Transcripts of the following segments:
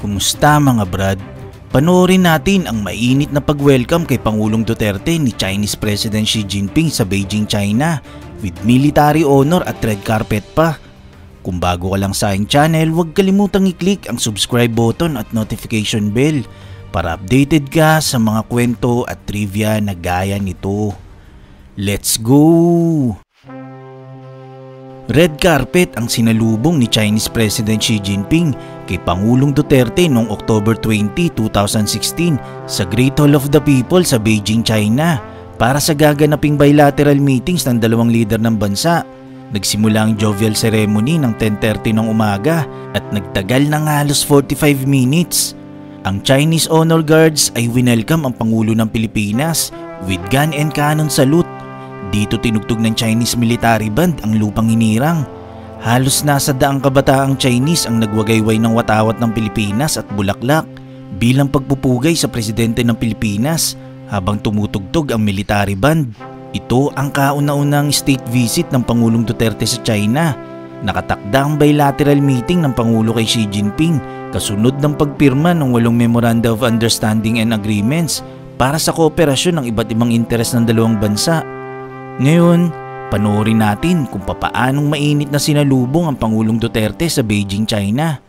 Kumusta mga brad? Panoorin natin ang mainit na pag-welcome kay Pangulong Duterte ni Chinese President Xi Jinping sa Beijing, China with military honor at red carpet pa. Kung bago ka lang sa aking channel, huwag kalimutang i-click ang subscribe button at notification bell para updated ka sa mga kwento at trivia na gaya nito. Let's go! Red carpet ang sinalubong ni Chinese President Xi Jinping kay Pangulong Duterte noong October 20, 2016 sa Great Hall of the People sa Beijing, China para sa gaganaping bilateral meetings ng dalawang leader ng bansa. Nagsimula ang jovial ceremony ng 10:30 ng umaga at nagtagal ng halos 45 minutes. Ang Chinese Honor Guards ay winelcome ang Pangulo ng Pilipinas with gun and cannon salute. Dito tinugtog ng Chinese military band ang lupang hinirang. Halos nasa daang kabataang Chinese ang nagwagayway ng watawat ng Pilipinas at bulaklak bilang pagpupugay sa presidente ng Pilipinas habang tumutugtog ang military band. Ito ang kauna-unang state visit ng Pangulong Duterte sa China. Nakatakda ang bilateral meeting ng Pangulo kay Xi Jinping kasunod ng pagpirma ng 8 Memoranda of Understanding and Agreements para sa kooperasyon ng iba't ibang interes ng dalawang bansa. Ngayon, panoorin natin kung papaanong mainit na sinalubong ang Pangulong Duterte sa Beijing, China.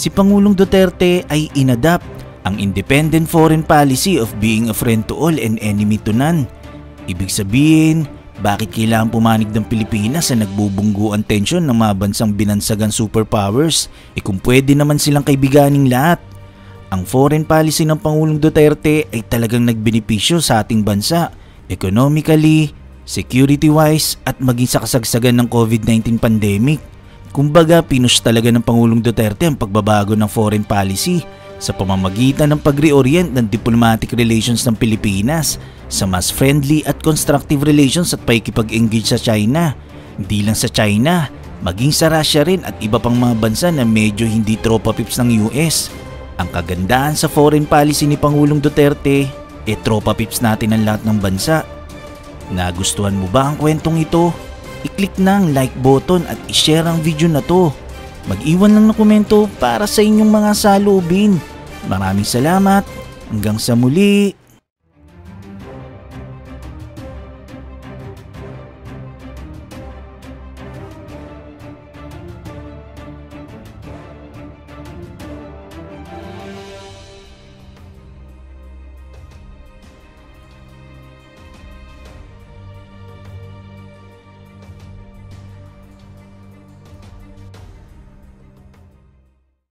Si Pangulong Duterte ay inadapt ang independent foreign policy of being a friend to all and enemy to none. Ibig sabihin, bakit kailangan pumanig ng Pilipinas sa nagbubunggo ang tensyon ng mga bansang binansagan superpowers kung pwede naman silang kaibiganing lahat? Ang foreign policy ng Pangulong Duterte ay talagang nagbenepisyo sa ating bansa, economically, security-wise at maging sa kasagsagan ng COVID-19 pandemic. Kumbaga, pinush talaga ng Pangulong Duterte ang pagbabago ng foreign policy sa pamamagitan ng pag-reorient ng diplomatic relations ng Pilipinas sa mas friendly at constructive relations at pakikipag-engage sa China. Hindi lang sa China, maging sa Russia rin at iba pang mga bansa na medyo hindi tropa pips ng US. Ang kagandahan sa foreign policy ni Pangulong Duterte, tropa pips natin ang lahat ng bansa. Nagustuhan mo ba ang kwentong ito? I-click na ang like button at i-share ang video na to. Mag-iwan lang ng komento para sa inyong mga salubin. Maraming salamat. Hanggang sa muli.